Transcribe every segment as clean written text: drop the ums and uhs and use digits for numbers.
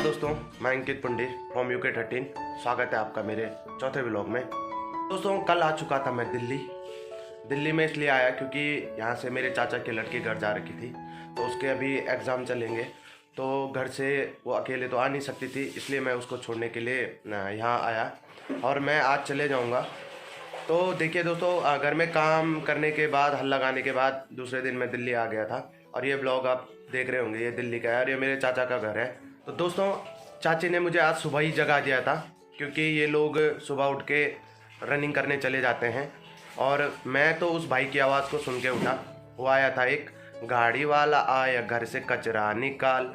दोस्तों, मैं अंकित पंडित from UK 13। स्वागत है आपका मेरे चौथे व्लॉग में। दोस्तों, कल आ चुका था मैं दिल्ली में इसलिए आया क्योंकि यहाँ से मेरे चाचा की लड़की घर जा रखी थी, तो उसके अभी एग्ज़ाम चलेंगे, तो घर से वो अकेले तो आ नहीं सकती थी, इसलिए मैं उसको छोड़ने के लिए यहाँ आया और मैं आज चले जाऊँगा। तो देखिए दोस्तों, घर में काम करने के बाद, हल लगाने के बाद दूसरे दिन मैं दिल्ली आ गया था और ये ब्लॉग आप देख रहे होंगे, ये दिल्ली का है और ये मेरे चाचा का घर है। तो दोस्तों, चाची ने मुझे आज सुबह ही जगा दिया था क्योंकि ये लोग सुबह उठ के रनिंग करने चले जाते हैं और मैं तो उस भाई की आवाज़ को सुन के उठा। वो आया था, एक गाड़ी वाला आया घर से कचरा निकाल।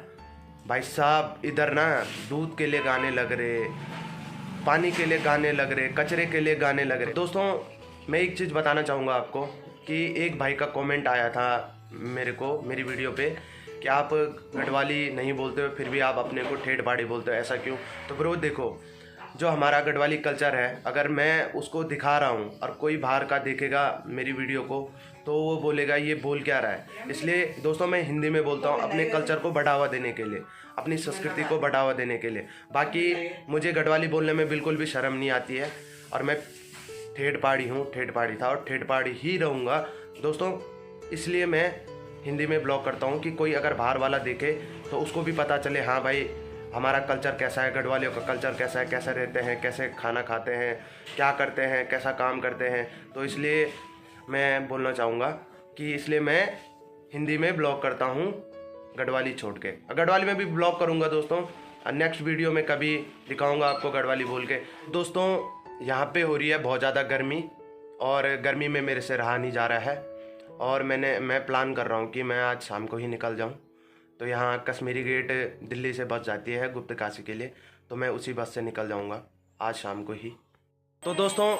भाई साहब, इधर ना दूध के लिए गाने लग रहे, पानी के लिए गाने लग रहे, कचरे के लिए गाने लग रहे। दोस्तों, मैं एक चीज़ बताना चाहूँगा आपको कि एक भाई का कमेंट आया था मेरी वीडियो पे कि आप गढ़वाली नहीं बोलते हो फिर भी आप अपने को ठेठ बाड़ी बोलते हो, ऐसा क्यों? तो ब्रो देखो, जो हमारा गढ़वाली कल्चर है, अगर मैं उसको दिखा रहा हूँ और कोई बाहर का देखेगा मेरी वीडियो को तो वो बोलेगा ये बोल क्या रहा है। इसलिए दोस्तों, मैं हिंदी में बोलता हूँ अपने कल्चर को बढ़ावा देने के लिए, अपनी संस्कृति को बढ़ावा देने के लिए। बाकी मुझे गढ़वाली बोलने में बिल्कुल भी शर्म नहीं आती है और मैं ठेठ पहाड़ी हूँ, ठेठ पहाड़ी था और ठेठ पहाड़ी ही रहूँगा दोस्तों। इसलिए मैं हिंदी में ब्लॉग करता हूँ कि कोई अगर बाहर वाला देखे तो उसको भी पता चले, हाँ भाई हमारा कल्चर कैसा है, गढ़वालियों का कल्चर कैसा है, कैसे रहते हैं, कैसे खाना खाते हैं, क्या करते हैं, कैसा काम करते हैं। तो इसलिए मैं बोलना चाहूँगा कि इसलिए मैं हिंदी में ब्लॉग करता हूँ गढ़वाली छोड़ के। गढ़वाली में भी ब्लॉग करूँगा दोस्तों, नेक्स्ट वीडियो में कभी दिखाऊँगा आपको गढ़वाली बोल के। दोस्तों, यहाँ पे हो रही है बहुत ज़्यादा गर्मी और गर्मी में मेरे से रहा नहीं जा रहा है और मैं प्लान कर रहा हूँ कि मैं आज शाम को ही निकल जाऊँ। तो यहाँ कश्मीरी गेट दिल्ली से बस जाती है गुप्त काशी के लिए, तो मैं उसी बस से निकल जाऊँगा आज शाम को ही। तो दोस्तों,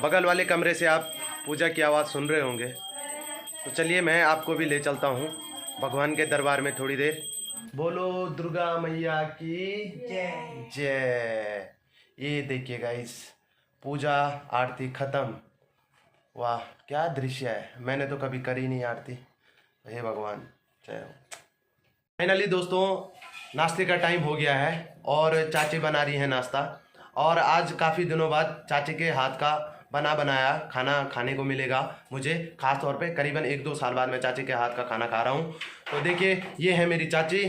बगल वाले कमरे से आप पूजा की आवाज़ सुन रहे होंगे, तो चलिए मैं आपको भी ले चलता हूँ भगवान के दरबार में थोड़ी देर। बोलो दुर्गा मैया की जय जय। ये देखिए गाइस, पूजा आरती ख़त्म। वाह क्या दृश्य है, मैंने तो कभी करी नहीं आरती। हे भगवान, जय हो। फाइनली दोस्तों, नाश्ते का टाइम हो गया है और चाची बना रही है नाश्ता और आज काफ़ी दिनों बाद चाची के हाथ का बनाया खाना खाने को मिलेगा मुझे। ख़ास तौर पे करीबन 1-2 साल बाद मैं चाची के हाथ का खाना खा रहा हूँ। तो देखिए, ये है मेरी चाची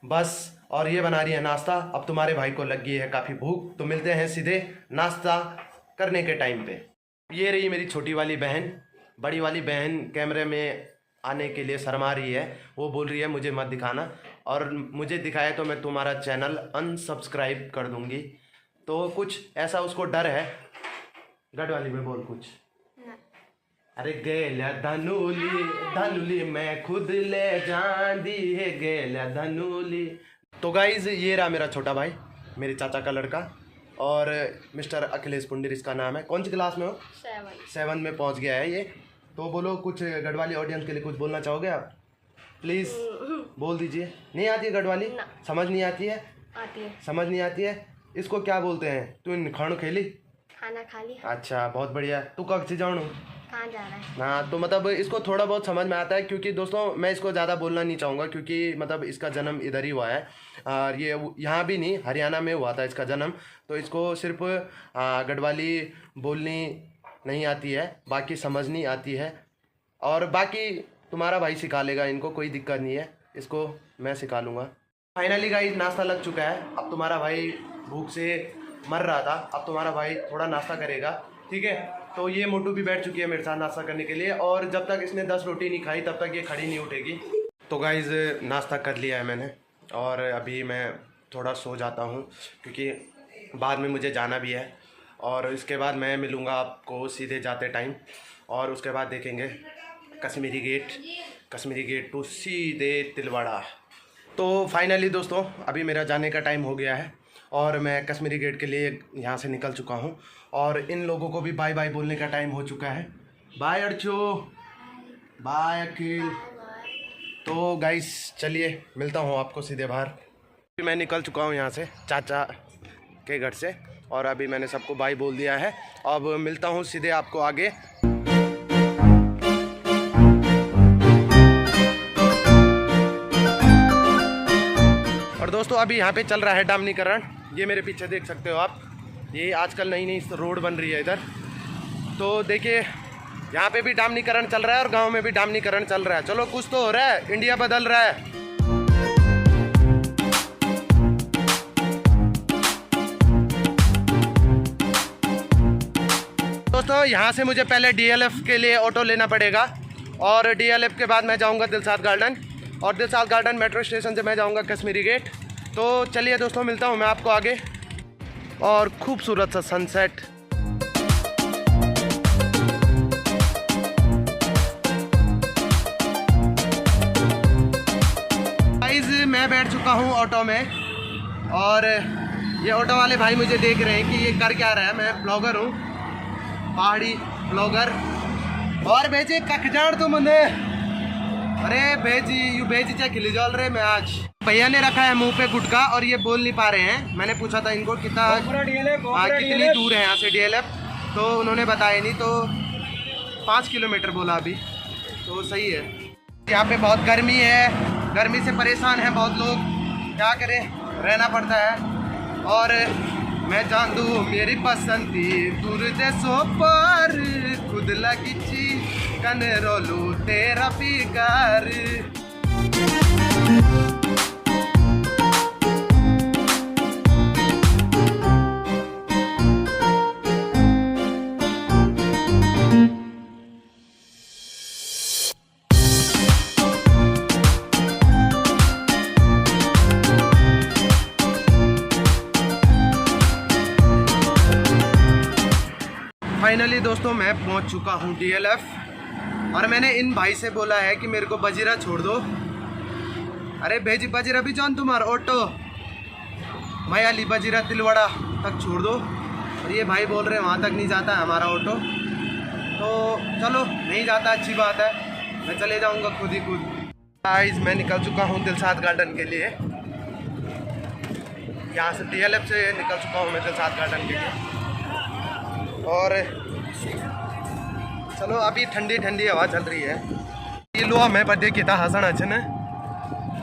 बस, और ये बना रही है नाश्ता। अब तुम्हारे भाई को लग गई है काफ़ी भूख, तो मिलते हैं सीधे नाश्ता करने के टाइम पे। ये रही मेरी छोटी वाली बहन। बड़ी वाली बहन कैमरे में आने के लिए शर्मा रही है, वो बोल रही है मुझे मत दिखाना, और मुझे दिखाए तो मैं तुम्हारा चैनल अनसब्सक्राइब कर दूंगी। तो कुछ ऐसा उसको डर है। गढ़वाली में बोल कुछ। अरे गेल्या धनुली मैं खुद ले जांदी है गेल्या धनुली। तो गाइज, ये रहा मेरा छोटा भाई, मेरे चाचा का लड़का, और मिस्टर अखिलेश पुंडीर इसका नाम है। कौन सी क्लास में हो? 7 में पहुंच गया है ये। तो बोलो कुछ गढ़वाली ऑडियंस के लिए कुछ बोलना चाहोगे आप? प्लीज़ बोल दीजिए। नहीं आती है गढ़वाली? समझ नहीं आती है? आती है। समझ नहीं आती है? इसको क्या बोलते हैं? तू खाणो खेली? खाना खा लिया। अच्छा, बहुत बढ़िया। तू कब से जाऊँ? कहाँ जा रहा है? हाँ, तो मतलब इसको थोड़ा बहुत समझ में आता है, क्योंकि दोस्तों मैं इसको ज़्यादा बोलना नहीं चाहूँगा क्योंकि मतलब इसका जन्म इधर ही हुआ है और ये यहाँ भी नहीं, हरियाणा में हुआ था इसका जन्म। तो इसको सिर्फ गढ़वाली बोलनी नहीं आती है, बाकी समझनी आती है, और बाकी तुम्हारा भाई सिखा लेगा इनको, कोई दिक्कत नहीं है, इसको मैं सिखा लूँगा। फाइनली गाइस, नाश्ता लग चुका है। अब तुम्हारा भाई भूख से मर रहा था, अब तुम्हारा भाई थोड़ा नाश्ता करेगा, ठीक है? तो ये मोटू भी बैठ चुकी है मेरे साथ नाश्ता करने के लिए, और जब तक इसने 10 रोटी नहीं खाई तब तक ये खड़ी नहीं उठेगी। तो गाइस, नाश्ता कर लिया है मैंने और अभी मैं थोड़ा सो जाता हूँ क्योंकि बाद में मुझे जाना भी है, और इसके बाद मैं मिलूँगा आपको सीधे जाते टाइम, और उसके बाद देखेंगे कश्मीरी गेट टू सीधे तिलवाड़ा। तो फाइनली दोस्तों, अभी मेरा जाने का टाइम हो गया है और मैं कश्मीरी गेट के लिए यहाँ से निकल चुका हूँ, और इन लोगों को भी बाय बाय बोलने का टाइम हो चुका है। बाय अर्चो, बाय अखिल। तो गाइस चलिए, मिलता हूँ आपको सीधे बाहर। मैं निकल चुका हूँ यहाँ से चाचा के घर से, और अभी मैंने सबको बाय बोल दिया है। अब मिलता हूँ सीधे आपको आगे। दोस्तों अभी यहाँ पे चल रहा है डामनीकरण। ये मेरे पीछे देख सकते हो आप, ये आजकल नई नई रोड बन रही है इधर। तो देखिए यहाँ पे भी डामनीकरण चल रहा है और गांव में भी डामनीकरण चल रहा है। चलो कुछ तो हो रहा है, इंडिया बदल रहा है। दोस्तों यहाँ से मुझे पहले डीएलएफ के लिए ऑटो लेना पड़ेगा और डीएलएफ के बाद मैं जाऊँगा दिलशाद गार्डन और दिलशाद गार्डन मेट्रो स्टेशन से मैं जाऊँगा कश्मीरी गेट। तो चलिए दोस्तों मिलता हूँ मैं आपको आगे। और खूबसूरत सा सनसेट। गाइस मैं बैठ चुका हूँ ऑटो में और ये ऑटो वाले भाई मुझे देख रहे हैं कि ये कर क्या रहा है। मैं ब्लॉगर हूँ, पहाड़ी ब्लॉगर। और भेजी कखजाड़ तो मने, अरे भेजी यू भेजी चाहे खिली जल रहे। मैं आज भैया ने रखा है मुंह पे गुटखा और ये बोल नहीं पा रहे हैं। मैंने पूछा था इनको कितना कितनी दूर है यहाँ से डीएलएफ, तो उन्होंने बताया नहीं। तो 5 किलोमीटर बोला अभी, तो सही है। यहाँ पे बहुत गर्मी है, गर्मी से परेशान है बहुत लोग, क्या करें रहना पड़ता है। और मैं जान दूँ मेरी पसंदी दूर देशों पर खुद लगी ची कन रोलू तेरा फिकार। फाइनली दोस्तों मैं पहुंच चुका हूं डीएलएफ और मैंने इन भाई से बोला है कि मेरे को बजीरा छोड़ दो। अरे भेजी बजीरा भी जान तुम्हारा ऑटो मयाली बजीरा तिलवाड़ा तक छोड़ दो। और ये भाई बोल रहे हैं वहाँ तक नहीं जाता है हमारा ऑटो। तो चलो नहीं जाता अच्छी बात है, मैं चले जाऊँगा खुद ही खुद। गाइस मैं निकल चुका हूँ दिलशाद गार्डन के लिए। यहाँ से डीएलएफ से निकल चुका हूँ मैं दिलशाद गार्डन के लिए। और चलो अभी ठंडी ठंडी हवा चल रही है। ये लो मैं बर्थडे किता हंसना अच्छे ने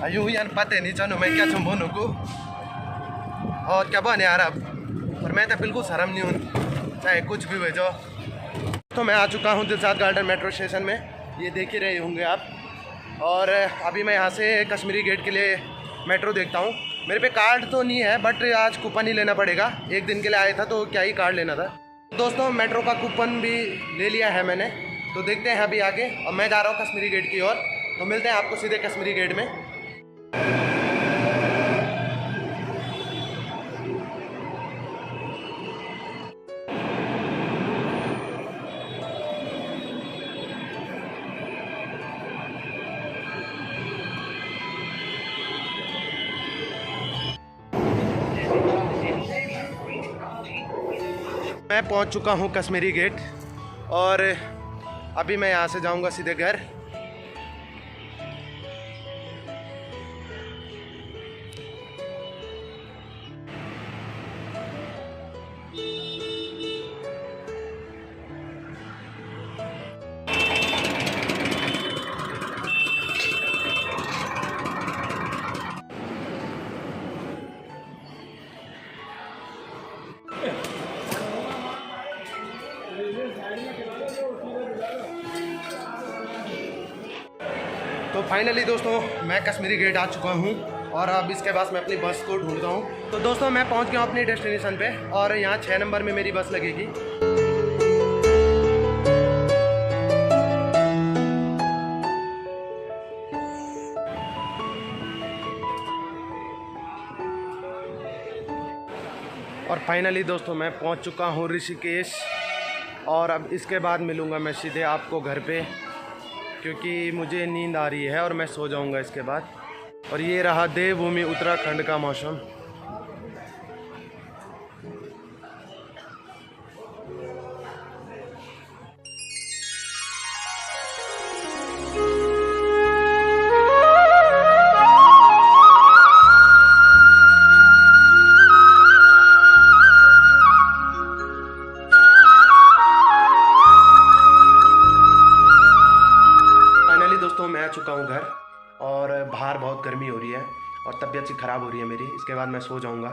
अयू यार पता नहीं चलो मैं क्या चुम्बोनू को और क्या बने यार अब। और मैं तो बिल्कुल शर्म नहीं हूँ चाहे कुछ भी हो जाओ। तो मैं आ चुका हूँ दिलशाद गार्डन मेट्रो स्टेशन में, ये देख ही रहे होंगे आप। और अभी मैं यहाँ से कश्मीरी गेट के लिए मेट्रो देखता हूँ। मेरे पे कार्ड तो नहीं है बट आज कूपन ही लेना पड़ेगा। एक दिन के लिए आया था तो क्या ही कार्ड लेना था। दोस्तों मेट्रो का कूपन भी ले लिया है मैंने, तो देखते हैं अभी आगे। और मैं जा रहा हूँ कश्मीरी गेट की ओर, तो मिलते हैं आपको सीधे कश्मीरी गेट में। मैं पहुंच चुका हूं कश्मीरी गेट और अभी मैं यहां से जाऊंगा सीधे घर। तो फाइनली दोस्तों मैं कश्मीरी गेट आ चुका हूँ और अब इसके बाद मैं अपनी बस को ढूंढता हूँ। तो दोस्तों मैं पहुँच गया हूँ अपनी डेस्टिनेशन पे और यहाँ 6 नंबर में मेरी बस लगेगी। और फाइनली दोस्तों मैं पहुँच चुका हूँ ऋषिकेश और अब इसके बाद मिलूँगा मैं सीधे आपको घर पे, क्योंकि मुझे नींद आ रही है और मैं सो जाऊंगा इसके बाद। और ये रहा देवभूमि उत्तराखंड का मौसम। मैं आ चुका हूँ घर और बाहर बहुत गर्मी हो रही है। और तबीयत सी ख़राब हो रही है मेरी, इसके बाद मैं सो जाऊँगा।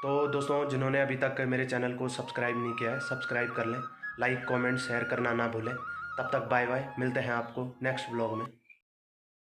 तो दोस्तों जिन्होंने अभी तक मेरे चैनल को सब्सक्राइब नहीं किया है, सब्सक्राइब कर लें, लाइक कमेंट शेयर करना ना भूलें। तब तक बाय बाय, मिलते हैं आपको नेक्स्ट ब्लॉग में।